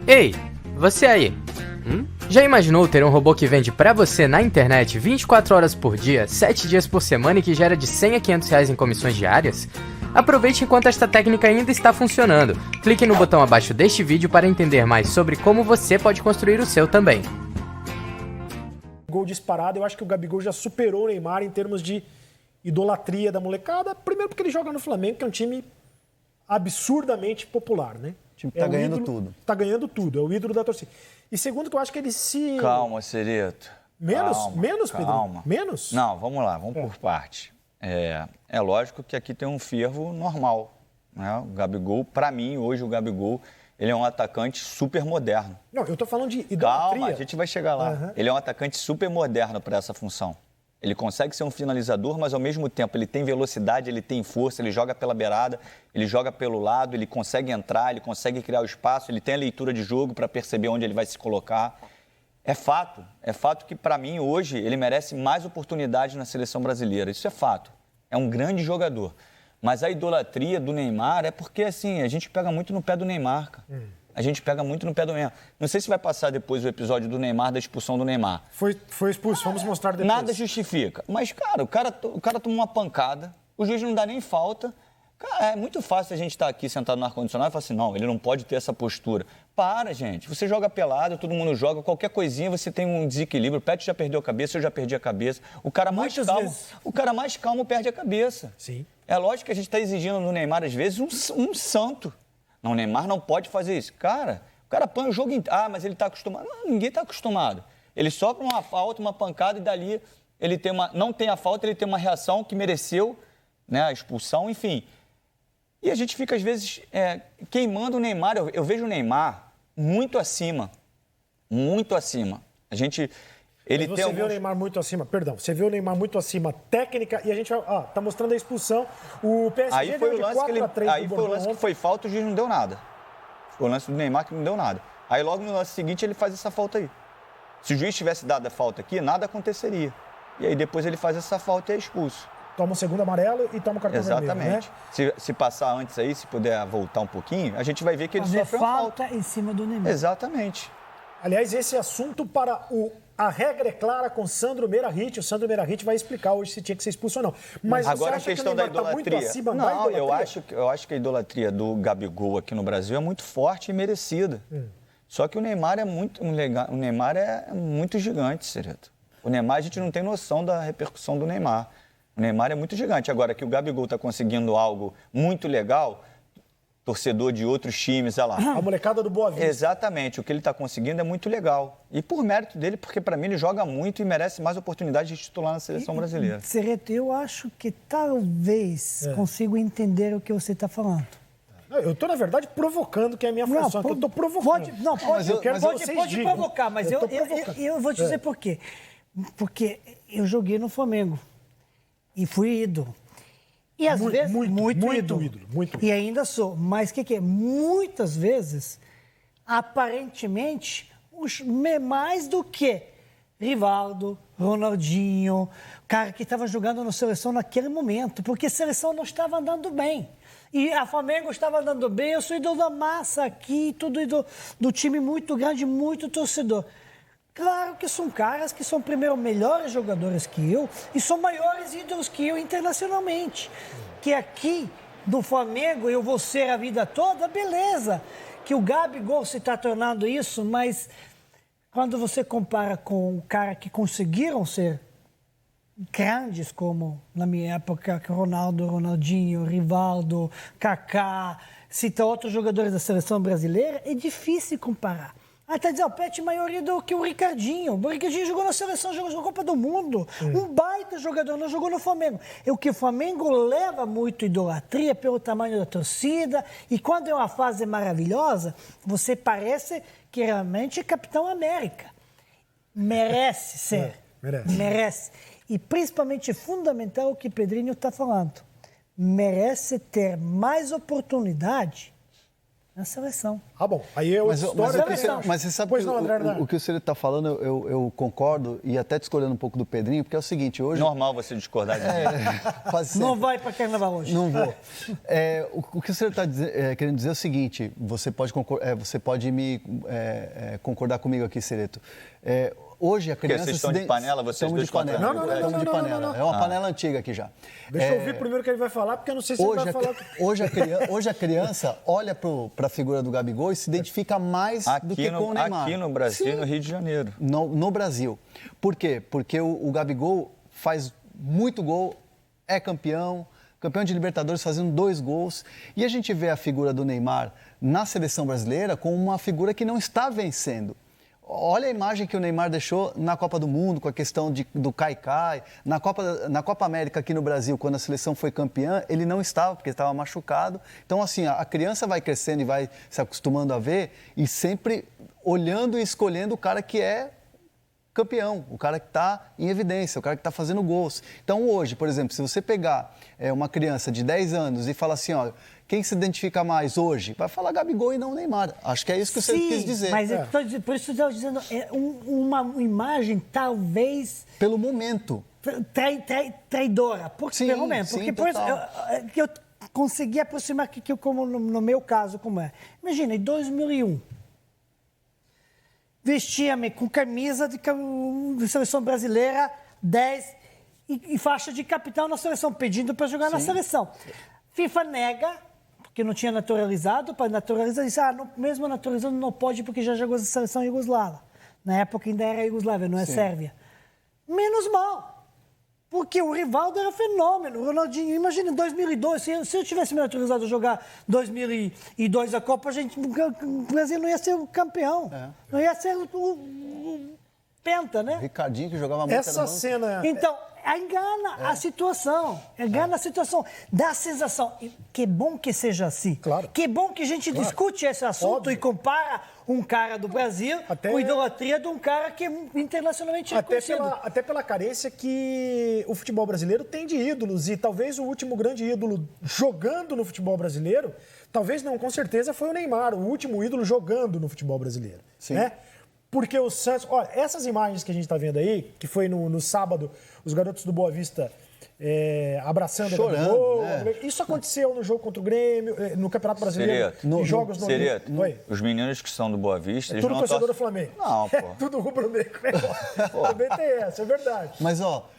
Ei, você aí, já imaginou ter um robô que vende pra você na internet 24 horas por dia, 7 dias por semana e que gera de 100 a 500 reais em comissões diárias? Aproveite enquanto esta técnica ainda está funcionando. Clique no botão abaixo deste vídeo para entender mais sobre como você pode construir o seu também. Gol disparado, eu acho que o Gabigol já superou o Neymar em termos de idolatria da molecada. Primeiro porque ele joga no Flamengo, que é um time absurdamente popular, né? O time tá ganhando tudo. Tá ganhando tudo, é o ídolo da torcida. E segundo que eu acho que ele se... Calma, Cereto. Menos, Calma. Pedro? Menos? Não, vamos lá, vamos por parte. É lógico que aqui tem um fervo normal, né? O Gabigol, para mim, hoje o Gabigol, ele é um atacante super moderno. Não, eu tô falando de idolatria. Calma, a gente vai chegar lá. Uhum. Ele é um atacante super moderno para essa função. Ele consegue ser um finalizador, mas ao mesmo tempo ele tem velocidade, ele tem força, ele joga pela beirada, ele joga pelo lado, ele consegue entrar, ele consegue criar o espaço, ele tem a leitura de jogo para perceber onde ele vai se colocar. É fato que para mim hoje ele merece mais oportunidade na seleção brasileira, isso é fato. É um grande jogador. Mas a idolatria do Neymar é porque assim, a gente pega muito no pé do Neymar, cara. A gente pega muito no pé do Neymar. Não sei se vai passar depois o episódio do Neymar, da expulsão do Neymar. Foi expulso, vamos mostrar depois. Nada justifica. Mas, cara, o cara toma uma pancada, o juiz não dá nem falta. Cara, é muito fácil a gente estar aqui sentado no ar-condicionado e falar assim, não, ele não pode ter essa postura. Para, gente. Você joga pelado, todo mundo joga, qualquer coisinha você tem um desequilíbrio. O Pet já perdeu a cabeça, eu já perdi a cabeça. O cara mais calmo perde a cabeça. Sim. É lógico que a gente está exigindo no Neymar, às vezes, um santo. Não, o Neymar não pode fazer isso. Cara, o cara põe o jogo inteiro. Ah, mas ele está acostumado. Não, ninguém está acostumado. Ele sopra uma falta, uma pancada e dali ele não tem a falta, ele tem uma reação que mereceu, né, a expulsão, enfim. E a gente fica, às vezes, queimando o Neymar. Eu vejo o Neymar muito acima. Muito acima. Você vê o Neymar muito acima, perdão, você vê o Neymar muito acima técnica e a gente tá mostrando a expulsão. O PSG aí foi o lance que foi o lance que foi falta, o juiz não deu nada. Foi o lance do Neymar que não deu nada. Aí logo no lance seguinte ele faz essa falta aí. Se o juiz tivesse dado a falta aqui, nada aconteceria. E aí depois ele faz essa falta e é expulso. Toma o segundo amarelo e toma o cartão vermelho, né? Exatamente. Se passar antes aí, se puder voltar um pouquinho, a gente vai ver que ele sofreu uma falta em cima do Neymar. Exatamente. Aliás, esse assunto para A regra é clara com Sandro Meirahit. O Sandro Meirahit vai explicar hoje se tinha que ser expulso ou não. Mas agora, você acha a questão que o da Neymar idolatria. Tá muito acima da não, idolatria? eu acho que a idolatria do Gabigol aqui no Brasil é muito forte e merecida. Só que o Neymar é muito gigante, Cereto. O Neymar, a gente não tem noção da repercussão do Neymar. O Neymar é muito gigante. Agora, que o Gabigol está conseguindo algo muito legal, torcedor de outros times, olha lá. A molecada do Boa Vista. Exatamente. O que ele está conseguindo é muito legal. E por mérito dele, porque para mim ele joga muito e merece mais oportunidade de titular na seleção brasileira. Cereto, eu acho que talvez consigo entender o que você está falando. Eu estou, na verdade, provocando, que é a minha função. Eu estou provocando. Pode provocar, mas eu vou te dizer por quê. Porque eu joguei no Flamengo e fui ídolo. E às vezes, muito ídolo. E ainda sou. Mas o que é? Muitas vezes, aparentemente, mais do que Rivaldo, Ronaldinho, cara que estava jogando na seleção naquele momento, porque a seleção não estava andando bem. E a Flamengo estava andando bem, eu sou ídolo da massa aqui, tudo ídolo do time muito grande, muito torcedor. Claro que são caras que são, primeiro, melhores jogadores que eu e são maiores ídolos que eu internacionalmente. Que aqui, no Flamengo, eu vou ser a vida toda, beleza. Que o Gabigol se está tornando isso, mas quando você compara com o cara que conseguiram ser grandes, como na minha época, Ronaldo, Ronaldinho, Rivaldo, Kaká, cita outros jogadores da seleção brasileira, é difícil comparar. Até dizer, o Pet é maior ídolo que o Ricardinho. O Ricardinho jogou na seleção, jogou na Copa do Mundo. Um baita jogador, não jogou no Flamengo. É o que o Flamengo leva muito idolatria pelo tamanho da torcida. E quando é uma fase maravilhosa, você parece que realmente é Capitão América. Merece ser. Merece. E principalmente é fundamental o que Pedrinho está falando. Merece ter mais oportunidade Na seleção. Ah, bom. Aí eu Mas você sabe pois que não, André Hernan. o que o senhor está falando, eu concordo, e até discordando um pouco do Pedrinho, porque é o seguinte, hoje... Normal você discordar de mim. Quase sempre. Não vai para carnaval hoje. Não vou. O que o senhor está querendo dizer é o seguinte, você pode concordar comigo aqui, Sereto. Hoje a criança... Vocês estão de panela? Vocês dois de panela. Não, de panela. É uma panela antiga aqui já. Deixa eu ouvir primeiro o que ele vai falar, porque eu não sei se ele vai falar... Hoje a criança olha para a figura do Gabigol e se identifica mais do que com o Neymar. Aqui no Brasil e Sim. no Rio de Janeiro. No Brasil. Por quê? Porque o Gabigol faz muito gol, é campeão de Libertadores fazendo 2 gols. E a gente vê a figura do Neymar na seleção brasileira como uma figura que não está vencendo. Olha a imagem que o Neymar deixou na Copa do Mundo, com a questão do Caicai. Na Copa América aqui no Brasil, quando a seleção foi campeã, ele não estava, porque estava machucado. Então, assim, a criança vai crescendo e vai se acostumando a ver e sempre olhando e escolhendo o cara que é campeão, o cara que está em evidência, o cara que está fazendo gols. Então, hoje, por exemplo, se você pegar uma criança de 10 anos e falar assim, ó, quem se identifica mais hoje? Vai falar Gabigol e não Neymar. Acho que é isso que você quis dizer. Mas por isso eu estou dizendo, uma imagem talvez... Pelo momento. Traidora. Pelo momento. Sim, Porque por isso, eu consegui aproximar aqui, como no meu caso, como é. Imagina, em 2001, vestia-me com camisa de seleção brasileira, 10 e faixa de capitão na seleção, pedindo para jogar na seleção. FIFA nega, porque não tinha naturalizado, para naturalizar, disse, mesmo naturalizando não pode porque já jogou na seleção iugoslava. Na época ainda era Iugoslávia, não é Sérvia. Menos mal. Porque o Rivaldo era fenômeno, o Ronaldinho. Imagina, em 2002, se eu tivesse me autorizado a jogar 2002 a Copa, o Brasil não ia ser o campeão. Não ia ser o penta, né? Ricardinho, que jogava muito. Essa cena... Então, engana a situação. Engana a situação. Dá a sensação. Que bom que seja assim. Claro. Que bom que a gente discute esse assunto e compara um cara do Brasil com idolatria de um cara que é internacionalmente reconhecido. Até pela carência que o futebol brasileiro tem de ídolos. E talvez o último grande ídolo jogando no futebol brasileiro, talvez não, com certeza, foi o Neymar. O último ídolo jogando no futebol brasileiro. Sim. Né? Porque o Santos... Olha, essas imagens que a gente está vendo aí, que foi no sábado, os garotos do Boa Vista abraçando o Gabigol. Isso aconteceu no jogo contra o Grêmio, no Campeonato Brasileiro, em jogos no... Os meninos que são do Boa Vista... Tudo torcedor do Flamengo. Não, pô. Tudo rubro-negro. Também tem essa, é verdade. Mas, ó...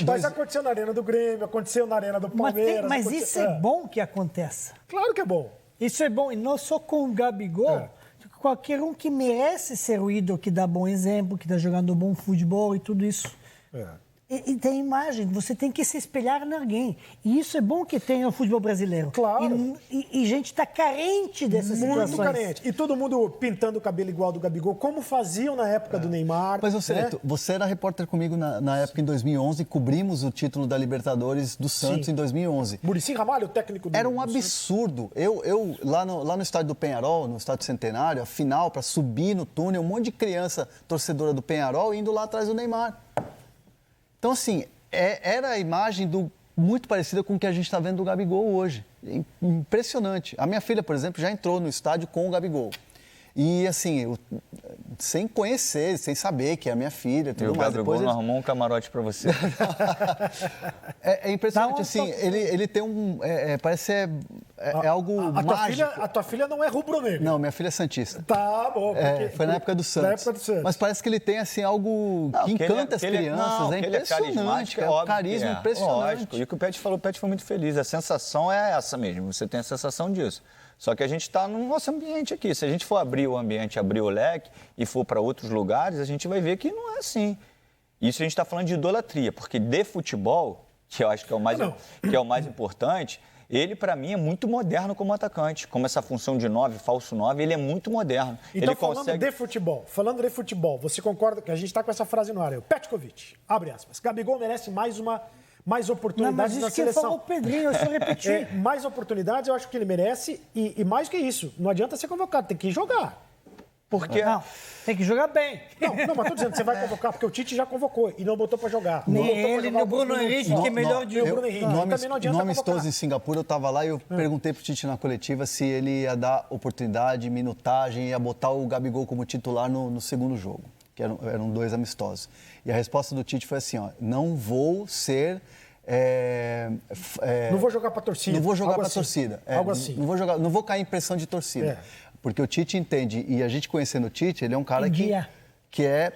Mas aconteceu na Arena do Grêmio, aconteceu na Arena do Palmeiras. Mas isso é bom que aconteça. Claro que é bom. Isso é bom. E não só com o Gabigol... Qualquer um que merece ser o ídolo, que dá bom exemplo, que está jogando bom futebol e tudo isso. E tem imagem, você tem que se espelhar em alguém. E isso é bom que tenha o futebol brasileiro. Claro. E gente está carente dessas situações. Muito carente. E todo mundo pintando o cabelo igual do Gabigol, como faziam na época do Neymar. Mas, você era repórter comigo na época, em 2011, cobrimos o título da Libertadores do Santos em 2011. Muricy Ramalho, o técnico do... Era um absurdo. Eu lá no estádio do Penharol, no estádio Centenário, a final, para subir no túnel, um monte de criança torcedora do Penharol indo lá atrás do Neymar. Então, assim, era a imagem muito parecida com o que a gente está vendo do Gabigol hoje. Impressionante. A minha filha, por exemplo, já entrou no estádio com o Gabigol. E, assim, sem conhecer, sem saber que é a minha filha. Tudo e o mais. Gabigol não arrumou um camarote para você. É impressionante, assim, ele tem parece ser algo mágico. A tua filha não é rubro-negra. Não, minha filha é santista. Tá bom. Foi na época do Santos. Na época do Santos. Mas parece que ele tem, assim, algo que encanta as crianças. É impressionante, é um carisma impressionante. Lógico. E o que o Pet falou, o Pet foi muito feliz. A sensação é essa mesmo, você tem a sensação disso. Só que a gente está no nosso ambiente aqui. Se a gente for abrir o ambiente, abrir o leque e for para outros lugares, a gente vai ver que não é assim. Isso a gente está falando de idolatria, porque de futebol, que eu acho que é o mais importante, ele, para mim, é muito moderno como atacante. Como essa função de 9, falso 9, ele é muito moderno. Então, ele falando de futebol, você concorda que a gente está com essa frase no ar? Petkovic, abre aspas, Gabigol merece mais oportunidades na seleção. Não, mas isso que falou o Pedrinho, eu só repeti. Mais oportunidades, eu acho que ele merece. E mais que isso, não adianta ser convocado, tem que jogar. Porque... Não, tem que jogar bem. Não, mas tô dizendo, você vai convocar, porque o Tite já convocou e não botou pra jogar. Nem ele, nem o Bruno Henrique, que é melhor de... Bruno Henrique. Também não adianta no amistoso convocar. em Singapura, eu estava lá e eu perguntei pro Tite na coletiva se ele ia dar oportunidade, minutagem, ia botar o Gabigol como titular no segundo jogo, que eram 2 amistosos. E a resposta do Tite foi assim, ó, não vou ser... não vou jogar pra torcida. Não vou jogar Algo pra assim. torcida. Algo assim. Não vou cair em pressão de torcida. Porque o Tite entende, e a gente conhecendo o Tite, ele é um cara que é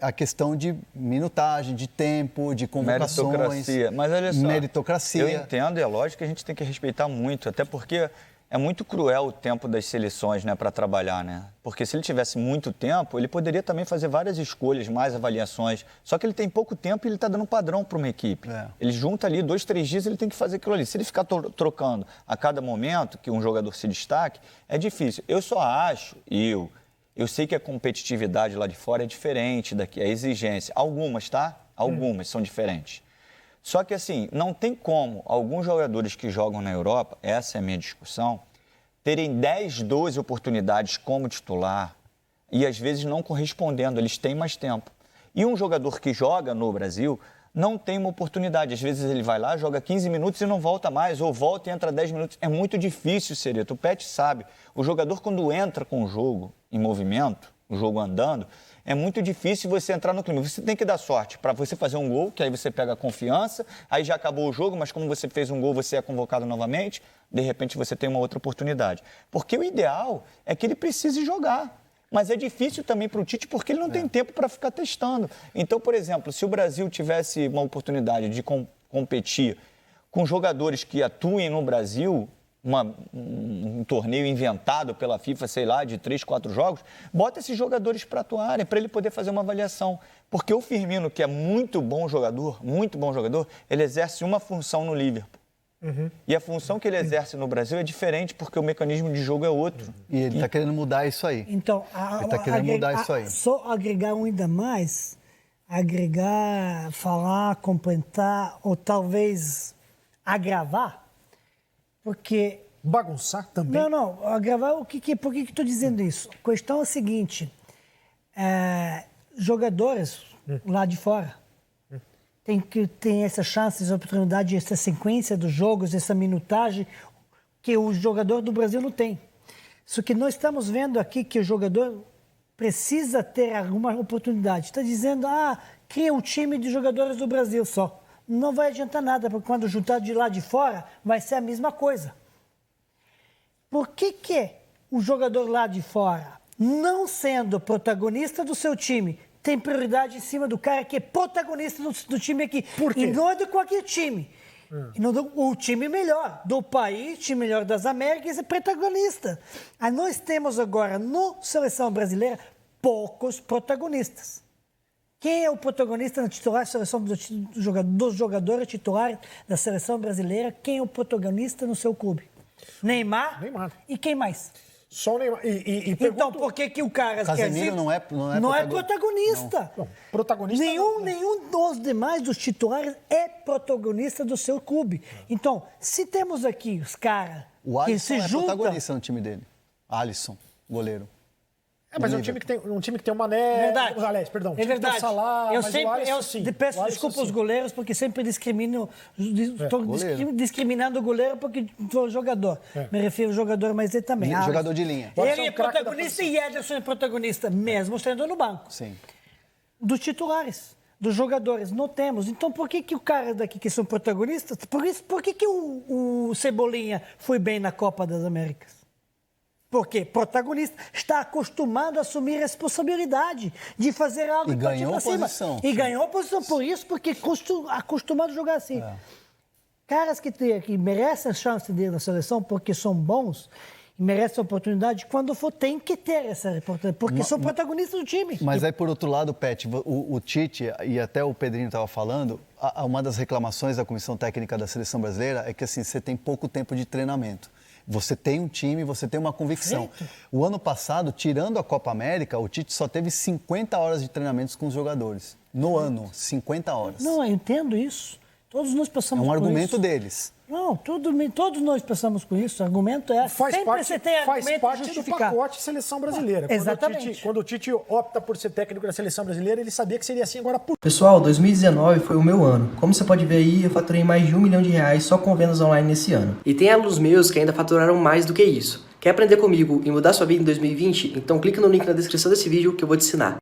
a questão de minutagem, de tempo, de convocações. Meritocracia. Mas olha só, meritocracia. Eu entendo, é lógico que a gente tem que respeitar muito, até porque é muito cruel o tempo das seleções, né, para trabalhar, né? Porque se ele tivesse muito tempo, ele poderia também fazer várias escolhas, mais avaliações. Só que ele tem pouco tempo e ele está dando padrão para uma equipe. Ele junta ali 2, 3 dias, ele tem que fazer aquilo ali. Se ele ficar trocando a cada momento que um jogador se destaque, é difícil. Eu só acho, eu sei que a competitividade lá de fora é diferente daqui, a exigência. Algumas, tá? Algumas são diferentes. Só que, assim, não tem como alguns jogadores que jogam na Europa, essa é a minha discussão, terem 10, 12 oportunidades como titular e, às vezes, não correspondendo, eles têm mais tempo. E um jogador que joga no Brasil não tem uma oportunidade. Às vezes ele vai lá, joga 15 minutos e não volta mais, ou volta e entra 10 minutos. É muito difícil, Sereta. O Pet sabe. O jogador, quando entra com o jogo em movimento, o jogo andando, é muito difícil você entrar no clima. Você tem que dar sorte para você fazer um gol, que aí você pega a confiança, aí já acabou o jogo, mas como você fez um gol, você é convocado novamente, de repente você tem uma outra oportunidade. Porque o ideal é que ele precise jogar. Mas é difícil também para o Tite porque ele não tem tempo para ficar testando. Então, por exemplo, se o Brasil tivesse uma oportunidade de competir com jogadores que atuem no Brasil, um torneio inventado pela FIFA, sei lá, de 3, 4 jogos, bota esses jogadores para atuarem, para ele poder fazer uma avaliação. Porque o Firmino, que é muito bom jogador, ele exerce uma função no Liverpool. E a função que ele exerce no Brasil é diferente, porque o mecanismo de jogo é outro. E ele está querendo mudar isso aí. Então, ele está querendo mudar isso aí. Só agregar ainda mais, falar, complementar, ou talvez agravar, porque... Bagunçar também? Não, agravar, por que estou dizendo isso? A questão é a seguinte, jogadores lá de fora, tem essa chance, essa oportunidade, essa sequência dos jogos, essa minutagem que o jogador do Brasil não tem. Só que nós estamos vendo aqui que o jogador precisa ter alguma oportunidade. Está dizendo, cria um time de jogadores do Brasil só. Não vai adiantar nada, porque quando juntar de lá de fora, vai ser a mesma coisa. Por que o jogador lá de fora, não sendo protagonista do seu time, tem prioridade em cima do cara que é protagonista do time aqui? Por quê? E não é de qualquer time. E não o time melhor do país, time melhor das Américas, é protagonista. Aí nós temos agora, na seleção brasileira, poucos protagonistas. Quem é o protagonista na titular seleção dos jogadores titulares da seleção brasileira? Quem é o protagonista no seu clube? Neymar. E quem mais? Só o Neymar. Então, por que o cara... Casemiro não é protagonista. Não, protagonista... Nenhum dos demais, dos titulares, é protagonista do seu clube. Então, se temos aqui os caras que se juntam... O Alisson é protagonista no time dele. Alisson, goleiro. Mas é um time que tem o Mané... Aliás, perdão. É verdade. Salah, eu peço desculpa aos goleiros, porque sempre discrimino... Estou discriminando o goleiro porque sou jogador. Me refiro ao jogador, mas ele também. Jogador de linha. Ele é protagonista e Ederson é protagonista, mesmo estando no banco. Sim. Dos titulares, dos jogadores, não temos. Então, por que o cara daqui que são protagonistas... Por que o Cebolinha foi bem na Copa das Américas? Porque protagonista está acostumado a assumir responsabilidade de fazer algo e ganhou posição. E ganhou posição por isso, porque acostumado a jogar assim. Caras que merecem a chance de ir na seleção porque são bons e merecem a oportunidade, quando for, tem que ter essa oportunidade, porque são protagonistas do time. Mas aí, por outro lado, Pet, o Tite, e até o Pedrinho estava falando, uma das reclamações da Comissão Técnica da Seleção Brasileira é que assim, você tem pouco tempo de treinamento. Você tem um time, você tem uma convicção. O ano passado, tirando a Copa América, o Tite só teve 50 horas de treinamentos com os jogadores. No ano, 50 horas. Não, eu entendo isso. Todos nós É passamos um por argumento isso. deles. Não, todos nós passamos com isso. O argumento é sempre você tem faz argumento parte do justificar. pacote seleção brasileira. Exatamente. Quando o Tite opta por ser técnico da seleção brasileira, ele sabia que seria assim agora por... Pessoal, 2019 foi o meu ano. Como você pode ver aí, eu faturei mais de R$1 milhão só com vendas online nesse ano. E tem alunos meus que ainda faturaram mais do que isso. Quer aprender comigo e mudar sua vida em 2020? Então clica no link na descrição desse vídeo que eu vou te ensinar.